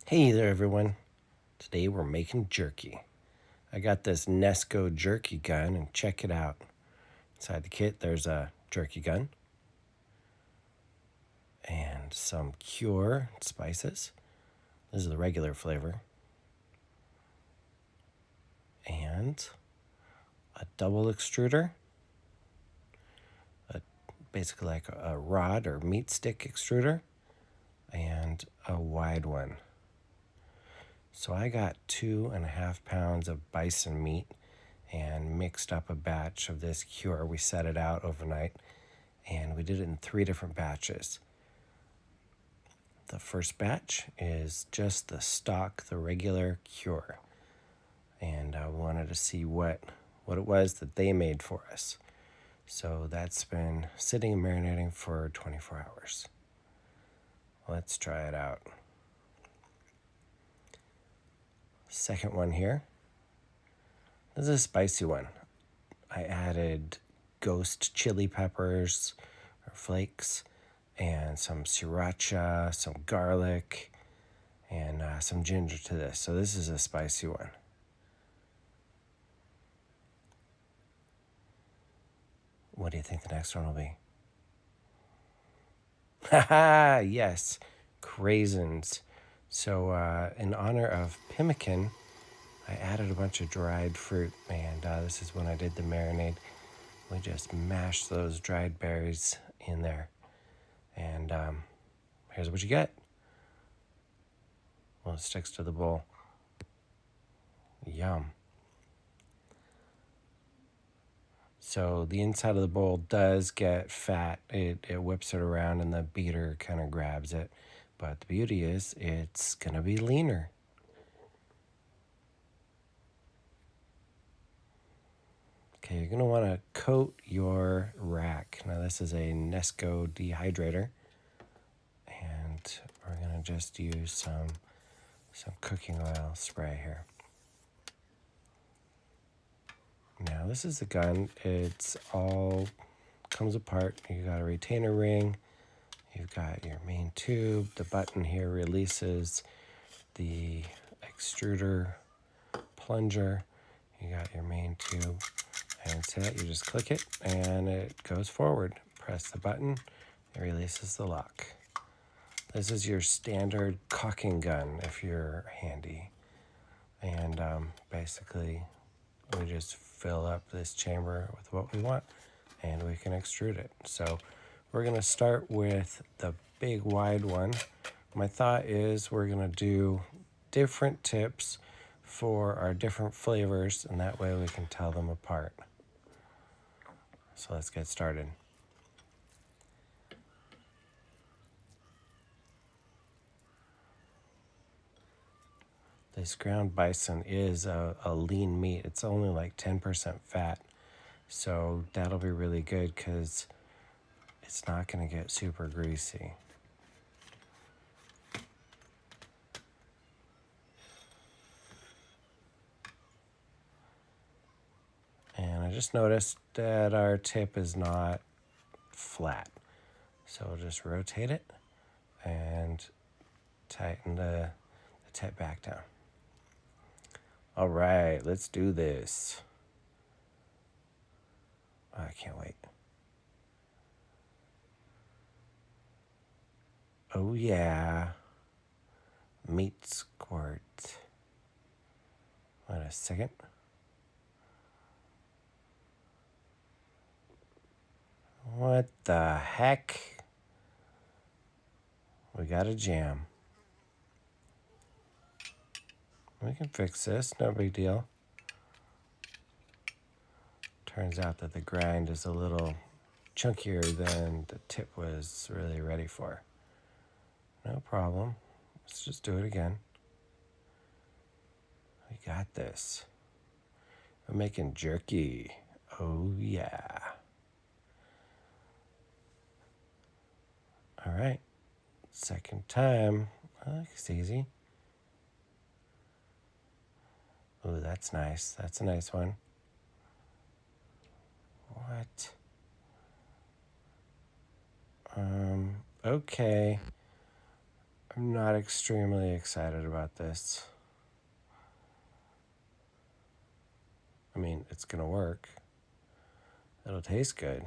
Hey there, everyone. Today we're making jerky. I got this Nesco jerky gun, and check it out. Inside the kit, there's a jerky gun and some cure spices. This is the regular flavor. And a double extruder, basically like a rod or meat stick extruder, and a wide one. So I got 2.5 pounds of bison meat and mixed up a batch of this cure. We set it out overnight, and we did it in 3 different batches. The first batch is just the stock, the regular cure. And I wanted to see what it was that they made for us. So that's been sitting and marinating for 24 hours. Let's try it out. Second one here. This is a spicy one. I added ghost chili peppers or flakes and some sriracha, some garlic, and some ginger to this. So this is a spicy one. What do you think the next one will be? Haha, yes, craisins. So in honor of pemmican, I added a bunch of dried fruit, and this is when I did the marinade. We just mashed those dried berries in there, and here's what you get. Well, it sticks to the bowl. Yum. So the inside of the bowl does get fat. It whips it around and the beater kind of grabs it. But the beauty is it's going to be leaner. Okay, you're going to want to coat your rack. Now this is a Nesco dehydrator. And we're going to just use some cooking oil spray here. Now this is the gun. It's all comes apart. You got a retainer ring. You've got your main tube. The button here releases the extruder plunger. You got your main tube. And see that? You just click it and it goes forward. Press the button. It releases the lock. This is your standard caulking gun if you're handy. And basically we just fill up this chamber with what we want and we can extrude it. So we're going to start with the big wide one. My thought is we're going to do different tips for our different flavors, and that way we can tell them apart. So let's get started. This ground bison is a lean meat. It's only like 10% fat. So that'll be really good because it's not going to get super greasy. And I just noticed that our tip is not flat. So we'll just rotate it and tighten the tip back down. All right, let's do this. Oh, I can't wait. Oh yeah, meat squirt. Wait a second. What the heck? We got a jam. We can fix this, no big deal. Turns out that the grind is a little chunkier than the tip was really ready for. No problem. Let's just do it again. We got this. We're making jerky. Oh yeah. All right. Second time. Oh, it's easy. Oh, that's nice. That's a nice one. What? Okay. I'm not extremely excited about this. I mean, it's going to work. It'll taste good.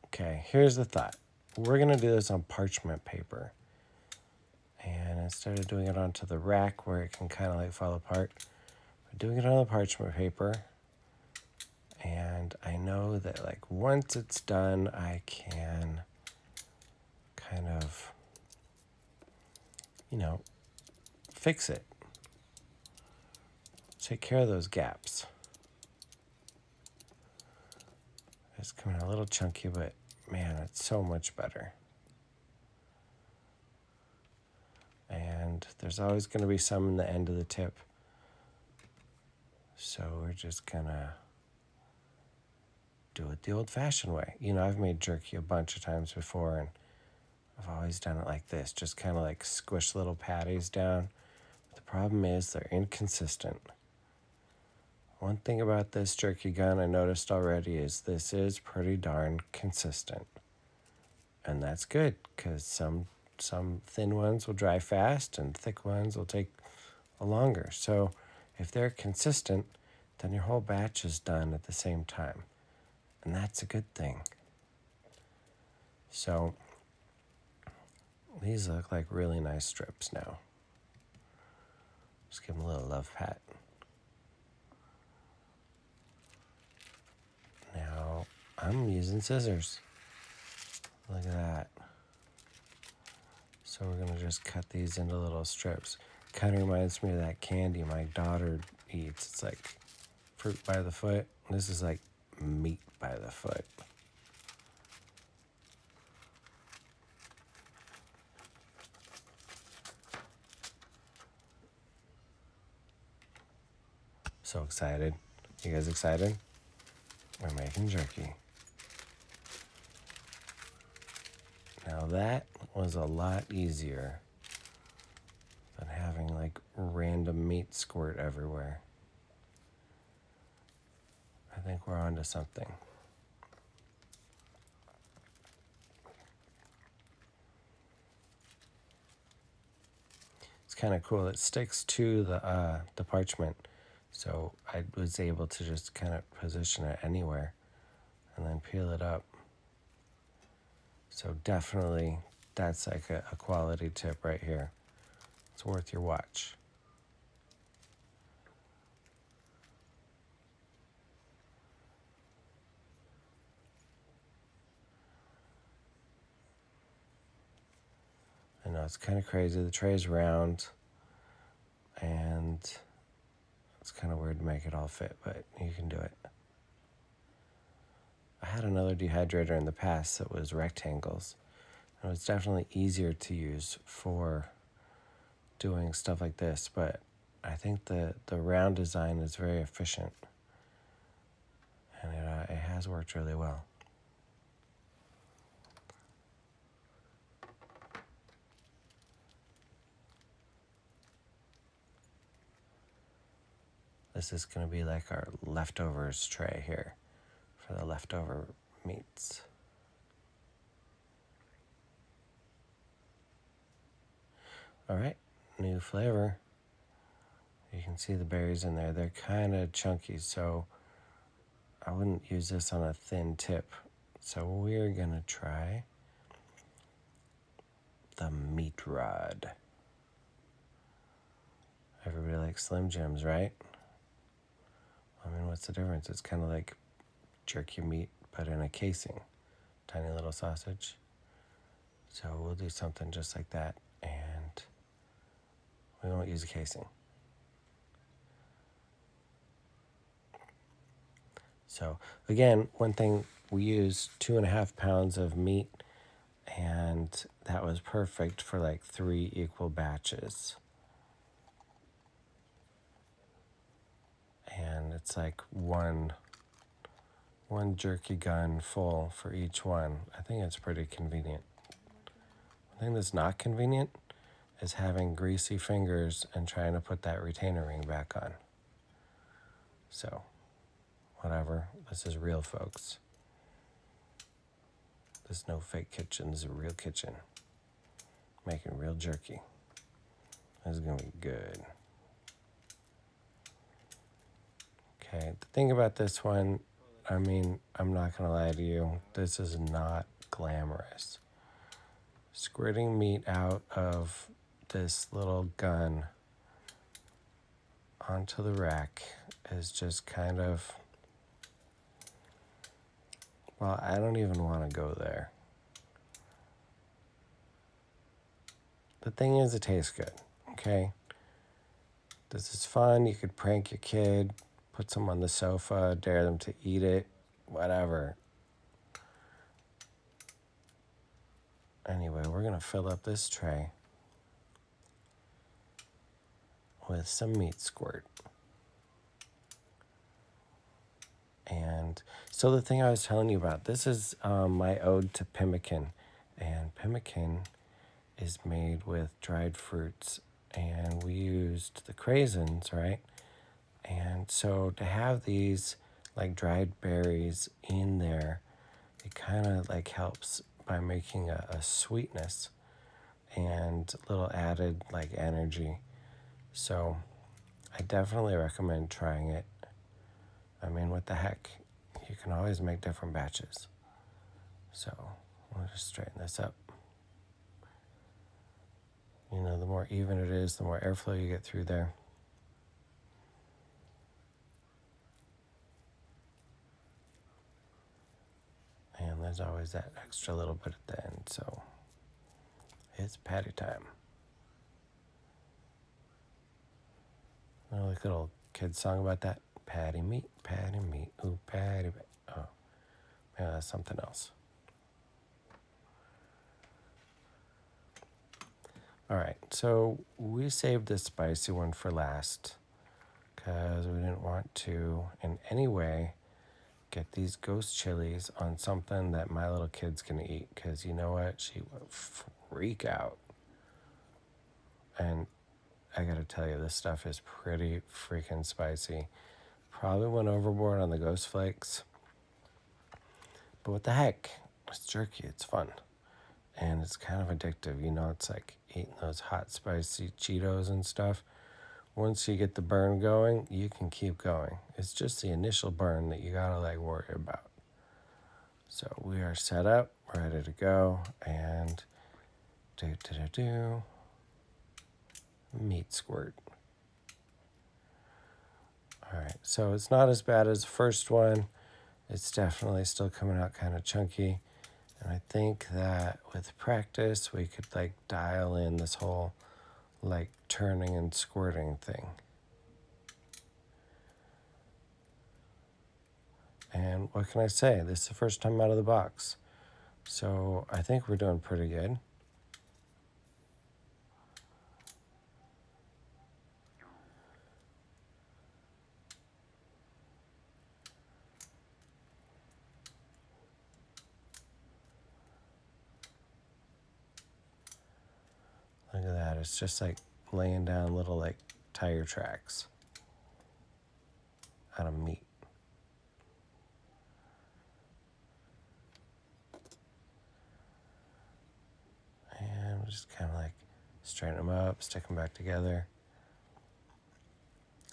Okay, here's the thought. We're going to do this on parchment paper. And instead of doing it onto the rack where it can kind of like fall apart, we're doing it on the parchment paper. And I know that like once it's done, I can kind of, fix it. Take care of those gaps. It's coming a little chunky, but man, it's so much better. And there's always going to be some in the end of the tip. So we're just going to do it the old-fashioned way. I've made jerky a bunch of times before, and I've always done it like this, just kind of like squish little patties down. But the problem is they're inconsistent. One thing about this jerky gun I noticed already is this is pretty darn consistent. And that's good, because some thin ones will dry fast and thick ones will take longer. So if they're consistent, then your whole batch is done at the same time. And that's a good thing. So these look like really nice strips now. Just give them a little love pat. Now I'm using scissors. Look at that. So we're going to just cut these into little strips. Kind of reminds me of that candy my daughter eats. It's like fruit by the foot. This is like meat by the foot. So excited. You guys excited? We're making jerky. Now that was a lot easier than having like random meat squirt everywhere. I think we're onto something. It's kind of cool. It sticks to the parchment, so I was able to just kind of position it anywhere and then peel it up. So definitely, that's like a quality tip right here. It's worth your watch. I know it's kind of crazy. The tray's round, and it's kind of weird to make it all fit, but you can do it. I had another dehydrator in the past that was rectangles. It was definitely easier to use for doing stuff like this, but I think the round design is very efficient, and it has worked really well. This is going to be like our leftovers tray here for the leftover meats. All right, new flavor. You can see the berries in there. They're kind of chunky, so I wouldn't use this on a thin tip. So we're going to try the meat rod. Everybody likes Slim Jims, right? I mean, what's the difference? It's kind of like jerky meat, but in a casing. Tiny little sausage. So we'll do something just like that, and we won't use a casing. So again, one thing, we used 2.5 pounds of meat, and that was perfect for like 3 equal batches. And it's like one jerky gun full for each one. I think it's pretty convenient. One thing that's not convenient is having greasy fingers and trying to put that retainer ring back on. So, whatever. This is real, folks. There's no fake kitchen. This is a real kitchen. Making real jerky. This is going to be good. Okay, the thing about this one, I mean, I'm not going to lie to you. This is not glamorous. Squirting meat out of this little gun onto the rack is just kind of, well, I don't even want to go there. The thing is, it tastes good, okay? This is fun. You could prank your kid, put them on the sofa, dare them to eat it, whatever. Anyway, we're going to fill up this tray with some meat squirt. And so the thing I was telling you about, this is my ode to pemmican. And pemmican is made with dried fruits. And we used the craisins, right? And so to have these like dried berries in there, it kind of like helps by making a sweetness and a little added like energy. So I definitely recommend trying it. I mean, what the heck? You can always make different batches. So we'll just straighten this up. You know, the more even it is, the more airflow you get through there. And there's always that extra little bit at the end. So it's patty time. You know, like a little kid song about that. Patty meat, ooh, patty. Oh, yeah, that's something else. All right, so we saved this spicy one for last because we didn't want to in any way get these ghost chilies on something that my little kid's gonna eat, because you know what? She would freak out. And I gotta tell you, this stuff is pretty freaking spicy. Probably went overboard on the ghost flakes. But what the heck? It's jerky, it's fun. And it's kind of addictive. You know, it's like eating those hot, spicy Cheetos and stuff. Once you get the burn going, you can keep going. It's just the initial burn that you gotta like worry about. So we are set up, ready to go, and meat squirt. All right, so it's not as bad as the first one. It's definitely still coming out kind of chunky. And I think that with practice, we could like dial in this whole like turning and squirting thing. And what can I say? This is the first time out of the box. So I think we're doing pretty good. Look at that. It's just like laying down little like tire tracks out of meat. And we'll just kind of like straighten them up, stick them back together.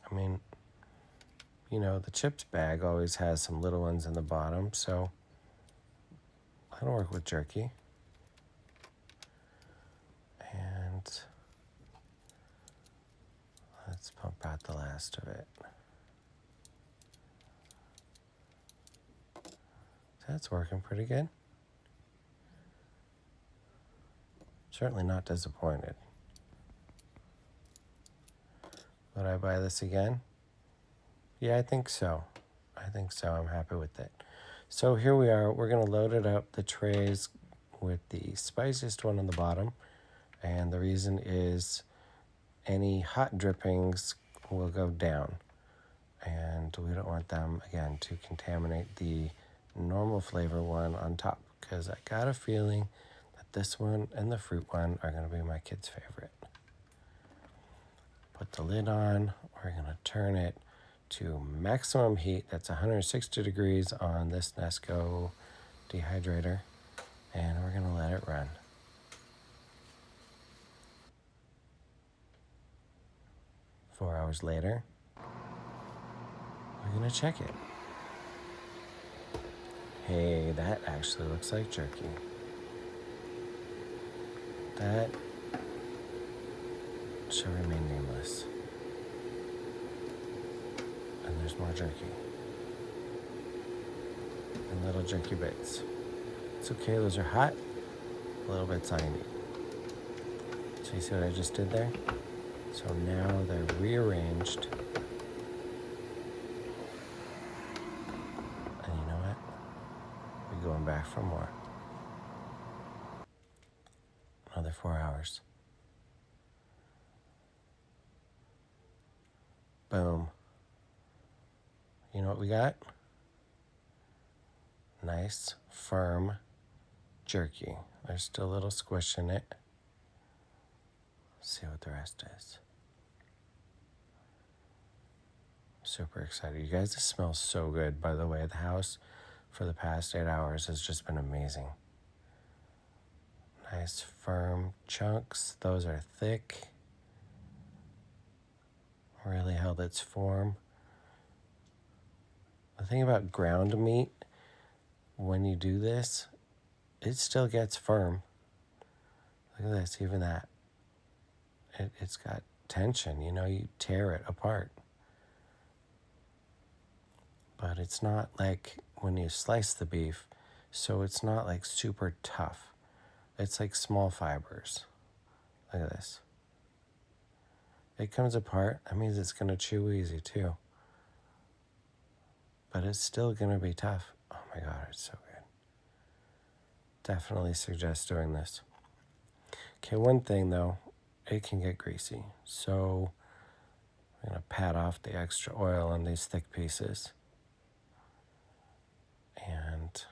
I mean, you know, the chips bag always has some little ones in the bottom, so that'll work with jerky. And let's pump out the last of it. That's working pretty good. Certainly not disappointed. Would I buy this again? Yeah, I think so. I'm happy with it. So here we are. We're going to load it up, the trays, with the spiciest one on the bottom. And the reason is any hot drippings will go down. And we don't want them, again, to contaminate the normal flavor one on top. Because I got a feeling that this one and the fruit one are going to be my kid's favorite. Put the lid on. We're going to turn it to maximum heat. That's 160 degrees on this Nesco dehydrator. And we're going to let it run. Four hours later, we're going to check it. Hey, that actually looks like jerky. That shall remain nameless. And there's more jerky. And little jerky bits. It's okay, those are hot. A little bit's all you need. So you see what I just did there? So now they're rearranged. And you know what? We're going back for more. Another 4 hours. Boom. You know what we got? Nice, firm jerky. There's still a little squish in it. Let's see what the rest is. Super excited. You guys, this smells so good, by the way. The house for the past 8 hours has just been amazing. Nice, firm chunks. Those are thick. Really held its form. The thing about ground meat, when you do this, it still gets firm. Look at this, even that. It's got tension, you know, you tear it apart. But it's not like when you slice the beef, so it's not like super tough. It's like small fibers. Look at this. It comes apart. That means it's going to chew easy too. But it's still going to be tough. Oh my God, it's so good. Definitely suggest doing this. Okay, one thing though, it can get greasy. So I'm going to pat off the extra oil on these thick pieces. And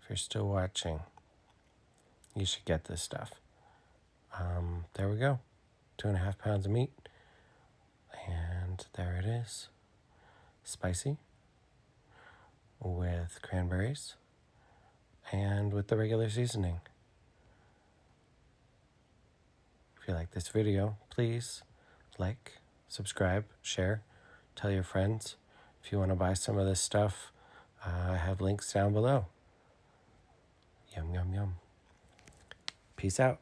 if you're still watching, you should get this stuff. There we go. 2.5 pounds of meat. And there it is. Spicy with cranberries and with the regular seasoning. If you like this video, please like, subscribe, share, tell your friends. If you want to buy some of this stuff, I have links down below. Yum, yum, yum. Peace out.